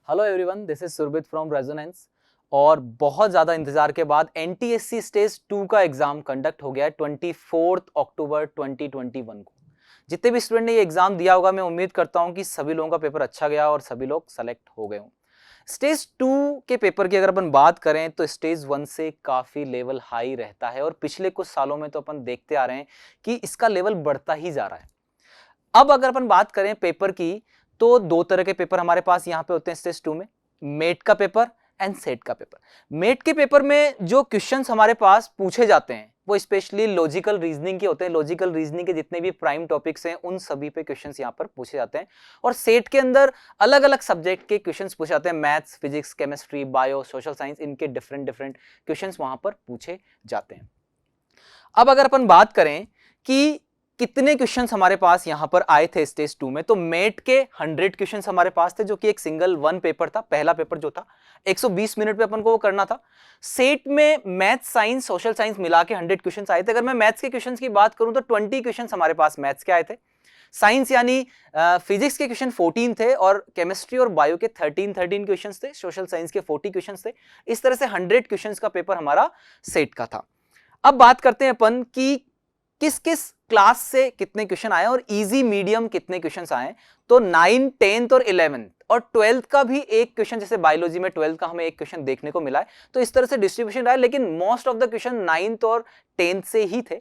Hello everyone, this is Surabhit from Resonance. और बहुत ज़्यादा इंतजार के बाद एनटीएससी स्टेज 2 का एग्जाम कंडक्ट हो गया है 24 अक्टूबर 2021 को। जितने भी स्टूडेंट ने ये एग्जाम दिया होगा, मैं उम्मीद करता हूँ कि सभी लोगों का पेपर अच्छा गया और सभी लोग सेलेक्ट हो गए हों। स्टेज 2 के पेपर की अगर अपन बात करें तो स्टेज 1 से काफ़ी लेवल हाई रहता है और पिछले कुछ सालों में तो अपन देखते आ रहे हैं कि इसका लेवल बढ़ता ही जा रहा है। अब अगर अपन बात करें पेपर की, तो दो तरह के पेपर हमारे पास यहाँ पे होते हैं स्टेज 2 में, मेट का पेपर एंड सेट का पेपर। मेट के पेपर में जो क्वेश्चंस हमारे पास पूछे जाते हैं वो स्पेशली लॉजिकल रीजनिंग के होते हैं। लॉजिकल रीजनिंग के जितने भी प्राइम टॉपिक्स हैं उन सभी पे क्वेश्चंस यहाँ पर पूछे जाते हैं। और सेट के अंदर अलग अलग सब्जेक्ट के क्वेश्चंस पूछे जाते हैं, maths, physics, chemistry, bio, social science, इनके डिफरेंट डिफरेंट क्वेश्चंस वहां पर पूछे जाते हैं। अब अगर अपन बात करें कि कितने क्वेश्चंस हमारे पास यहां पर आए थे स्टेज 2 में, तो मेट के 100 क्वेश्चंस हमारे पास थे, जो कि एक सिंगल वन पेपर था। पहला पेपर जो था 120 मिनट पे अपन को वो करना था। सेट में मैथ्स, साइंस, सोशल साइंस मिला के 100 क्वेश्चंस आए थे। अगर मैं मैथ्स के क्वेश्चंस की बात करूं तो 20 क्वेश्चंस हमारे पास मैथ्स के आए थे। साइंस यानी फिजिक्स के क्वेश्चन 14 थे और केमिस्ट्री और बायो के 13 क्वेश्चंस थे। सोशल साइंस के 40 क्वेश्चंस थे। इस तरह से 100 क्वेश्चंस का पेपर हमारा सेट का था। अब बात करते हैं अपन कि किस किस क्लास से कितने क्वेश्चन आए और इजी मीडियम कितने क्वेश्चंस आए। तो 9, 10th और 11th और 12th का भी एक क्वेश्चन, जैसे बायोलॉजी में 12th का हमें एक क्वेश्चन देखने को मिला है, तो इस तरह से डिस्ट्रीब्यूशन रहा है। लेकिन most of the question 9th और 10th से ही थे।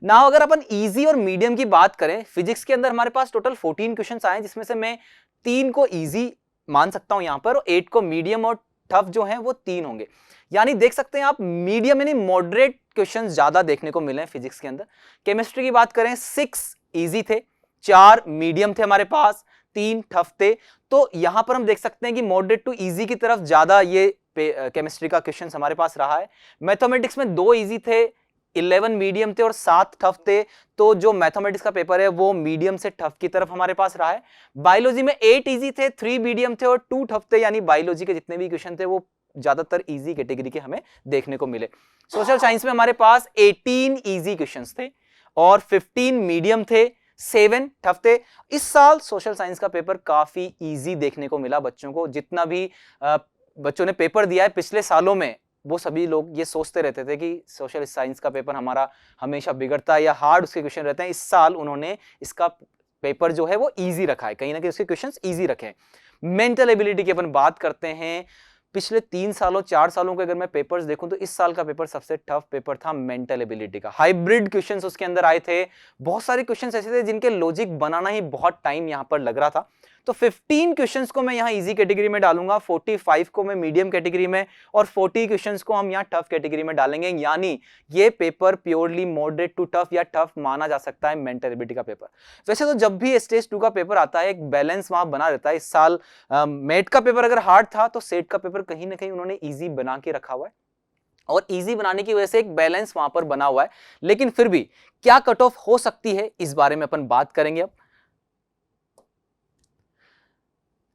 नाउ अगर अपन इजी और मीडियम की बात करें, फिजिक्स के अंदर हमारे पास टोटल 14 क्वेश्चन आए, जिसमें से मैं 3 को इजी मान सकता हूं यहां पर, और 8 को मीडियम और टफ जो है वो 3 होंगे। यानी देख सकते हैं आप, मीडियम यानी मॉडरेट क्वेश्चंस ज्यादा देखने को मिले हैं फिजिक्स के अंदर। केमिस्ट्री की बात करें, 6 इजी थे, 4 मीडियम थे हमारे पास, 3 टफ थे। तो यहां पर हम देख सकते हैं कि मॉडरेट टू इजी की तरफ ज्यादा ये केमिस्ट्री का क्वेश्चन हमारे पास रहा है। मैथमेटिक्स में 2 इजी थे, 11 मीडियम थे और 7 टफ थे। तो जो मैथमेटिक्स का पेपर है वो मीडियम से टफ की तरफ हमारे पास रहा है। बायोलॉजी में 8 इजी थे, 3 मीडियम थे और 2 टफ थे। यानी बायोलॉजी के जितने भी क्वेश्चन थे वो ज्यादातर इजी कैटेगरी के हमें देखने को मिले। सोशल साइंस में हमारे पास 18 इजी क्वेश्चंस थे और 15 मीडियम थे, 7 टफ थे। इस साल सोशल साइंस का पेपर काफी इजी देखने को मिला बच्चों को। जितना भी बच्चों ने पेपर दिया है पिछले सालों में, वो सभी लोग ये सोचते रहते थे कि सोशल साइंस का पेपर हमारा हमेशा बिगड़ता है या हार्ड उसके क्वेश्चन रहते हैं। इस साल उन्होंने इसका पेपर जो है वो इजी रखा है, कहीं ना कहीं उसके क्वेश्चंस इजी रखे हैं। मेंटल एबिलिटी की अपन बात करते हैं, पिछले 3 सालों 4 सालों के अगर मैं पेपर्स देखूं तो इस साल का पेपर सबसे टफ पेपर था मेंटल एबिलिटी का। हाइब्रिड क्वेश्चंस उसके अंदर आए थे। बहुत सारे क्वेश्चंस ऐसे थे जिनके लॉजिक बनाना ही बहुत टाइम यहां पर लग रहा था। तो 15 क्वेश्चंस को मैं यहां इजी कैटेगरी में डालूंगा, 45 को मैं मीडियम कैटेगरी में और 40 क्वेश्चंस को हम यहां टफ कैटेगरी में डालेंगे। यानी ये paper purely moderate to tough या टफ माना जा सकता है मेंटल एबिलिटी का पेपर। वैसे तो जब भी स्टेज 2 का पेपर आता है एक बैलेंस वहां बना रहता है। इस साल मेट का पेपर अगर हार्ड था तो सेट का पेपर कहीं ना कहीं उन्होंने इजी बना के रखा हुआ है और इजी बनाने की वजह से एक बैलेंस वहां पर बना हुआ है। लेकिन फिर भी क्या कट ऑफ हो सकती है इस बारे में अपन बात करेंगे। अब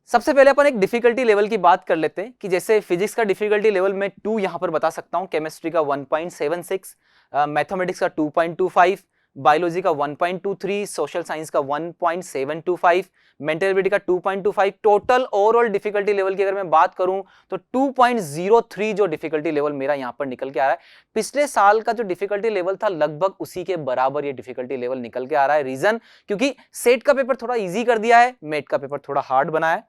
सबसे पहले अपन एक डिफिकल्टी लेवल की बात कर लेते हैं कि जैसे फिजिक्स का डिफिकल्टी लेवल मैं 2 यहां पर बता सकता हूं, केमिस्ट्री का 1.76, मैथमेटिक्स का 2.25, बायोलॉजी का 1.23, सोशल साइंस का 1.725, मेंटल एबिलिटी का 2.25। टोटल ओवरऑल डिफिकल्टी लेवल की अगर मैं बात करूं तो 2.03 जो डिफिकल्टी लेवल मेरा यहां पर निकल के आ रहा है। पिछले साल का जो डिफिकल्टी लेवल था लगभग उसी के बराबर ये डिफिकल्टी लेवल निकल के आ रहा है। रीजन, क्योंकि सेट का पेपर थोड़ा इजी कर दिया है, मेट का पेपर थोड़ा हार्ड बना है।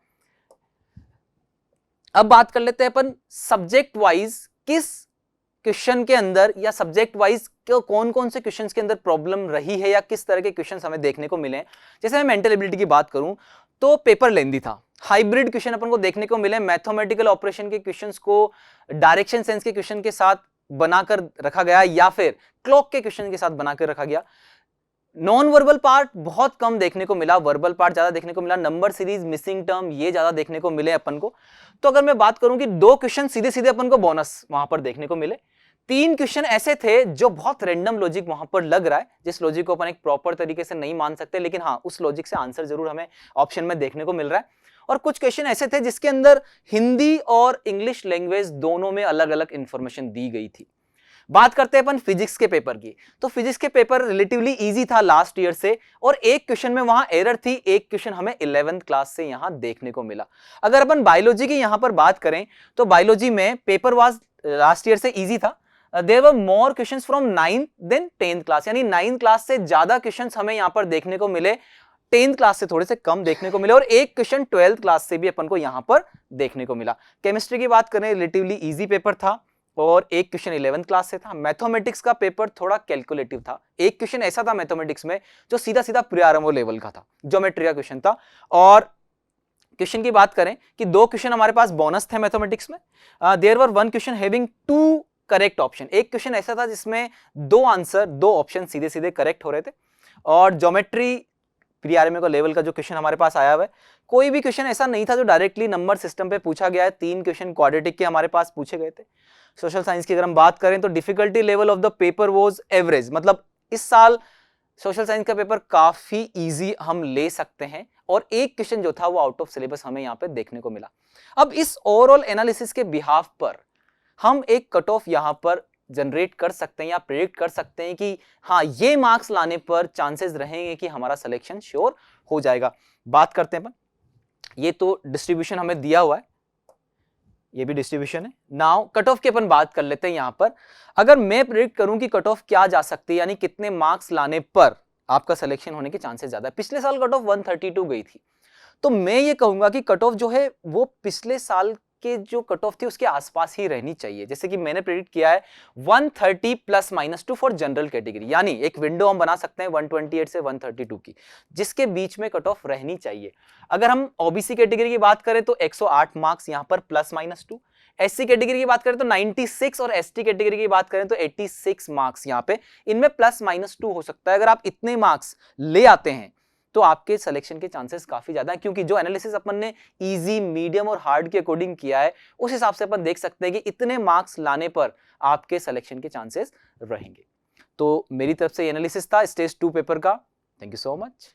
अब बात कर लेते हैं अपन सब्जेक्ट वाइज किस क्वेश्चन के अंदर या सब्जेक्ट वाइज कौन कौन से क्वेश्चंस के अंदर प्रॉब्लम रही है या किस तरह के क्वेश्चंस हमें देखने को मिले। जैसे मैं मेंटल एबिलिटी की बात करूं तो पेपर लेंदी था, हाइब्रिड क्वेश्चन अपन को देखने को मिले। मैथमेटिकल ऑपरेशन के क्वेश्चंस को डायरेक्शन सेंस के क्वेश्चन के साथ बनाकर रखा गया या फिर क्लॉक के क्वेश्चन के साथ बनाकर रखा गया। नॉन वर्बल पार्ट बहुत कम देखने को मिला, वर्बल पार्ट ज्यादा देखने को मिला। नंबर सीरीज, मिसिंग टर्म, ये ज्यादा देखने को मिले अपन को। तो अगर मैं बात करूं कि 2 क्वेश्चन सीधे सीधे अपन को बोनस वहां पर देखने को मिले। 3 क्वेश्चन ऐसे थे जो बहुत रैंडम लॉजिक वहां पर लग रहा है, जिस लॉजिक को अपन एक प्रॉपर तरीके से नहीं मान सकते, लेकिन हाँ उस लॉजिक से आंसर जरूर हमें ऑप्शन में देखने को मिल रहा है। और कुछ क्वेश्चन ऐसे थे जिसके अंदर हिंदी और इंग्लिश लैंग्वेज दोनों में अलग अलग इंफॉर्मेशन दी गई थी। बात करते हैं अपन फिजिक्स के पेपर की। तो फिजिक्स के पेपर रिलेटिवली इजी था लास्ट ईयर से, और एक क्वेश्चन में वहां एरर थी, एक क्वेश्चन हमें 11th क्लास से यहां देखने को मिला। अगर अपन बायोलॉजी की यहां पर बात करें तो बायोलॉजी में पेपर वाज लास्ट ईयर से इजी था। There were more questions from 9th than 10th class, यानी 9th क्लास से ज्यादा क्वेश्चंस हमें यहां पर देखने को मिले, 10th क्लास से थोड़े से कम देखने को मिले, और एक क्वेश्चन 12th क्लास से भी अपन को यहां पर देखने को मिला। केमिस्ट्री की बात करें रिलेटिवली इजी पेपर था, और एक क्वेश्चन 11th क्लास से था। मैथमेटिक्स का पेपर थोड़ा कैलकुलेटिव था, एक क्वेश्चन ऐसा था मैथमेटिक्स में जो सीधा सीधा प्री-आरएमओ लेवल का था, ज्योमेट्री का क्वेश्चन था। और क्वेश्चन की बात करें कि दो क्वेश्चन हमारे पास बोनस थे मैथमेटिक्स में। There were one question having two correct option, एक क्वेश्चन ऐसा था जिसमें दो आंसर, दो ऑप्शन सीधे सीधे करेक्ट हो रहे थे। और ज्योमेट्री प्री-आरएमओ का लेवल का जो क्वेश्चन हमारे पास आया हुआ है, कोई भी क्वेश्चन ऐसा नहीं था जो डायरेक्टली नंबर सिस्टम पे पूछा गया है, 3 क्वेश्चन क्वाड्रेटिक के हमारे पास पूछे गए थे। सोशल साइंस की अगर हम बात करें तो difficulty level of the paper was average, मतलब इस साल सोशल साइंस का पेपर काफी इजी हम ले सकते हैं, और एक क्वेश्चन जो था वो आउट ऑफ सिलेबस हमें यहाँ पे देखने को मिला। अब इस ओवरऑल एनालिसिस के बिहाफ पर हम एक कट ऑफ यहाँ पर जनरेट कर सकते हैं या प्रेडिक्ट कर सकते हैं कि हाँ, ये मार्क्स लाने पर चांसेस रहेंगे कि हमारा सिलेक्शन श्योर हो जाएगा। बात करते हैं अपन, ये तो डिस्ट्रीब्यूशन हमें दिया हुआ है, ये भी डिस्ट्रीब्यूशन है। नाउ कट ऑफ की अपन बात कर लेते हैं। यहां पर अगर मैं प्रेडिक्ट करूं कि कट ऑफ क्या जा सकती है, यानी कितने मार्क्स लाने पर आपका सिलेक्शन होने के चांसेस ज्यादा है। पिछले साल कट ऑफ 132 गई थी, तो मैं ये कहूंगा कि कट ऑफ जो है वो पिछले साल के जो कट ऑफ थी उसके आसपास ही रहनी चाहिए। जैसे कि मैंने प्रेडिक्ट किया है 130 +-2 फॉर जनरल कैटेगरी, यानी एक विंडो हम बना सकते हैं 128 से 132 की, जिसके बीच में कट ऑफ रहनी चाहिए। अगर हम ओबीसी कैटेगरी की बात करें तो 108 मार्क्स यहां पर +-2, एससी कैटेगरी की बात करें तो 96, और एसटी कैटेगरी की बात करें तो 86 मार्क्स यहां पे, इनमें +-2 हो सकता है। अगर आप इतने मार्क्स ले आते हैं तो आपके सिलेक्शन के चांसेस काफी ज्यादा हैं, क्योंकि जो एनालिसिस अपन ने इजी, मीडियम और हार्ड के अकॉर्डिंग किया है उस हिसाब से अपन देख सकते हैं कि इतने मार्क्स लाने पर आपके सिलेक्शन के चांसेस रहेंगे। तो मेरी तरफ से एनालिसिस था स्टेज 2 पेपर का। Thank you so much.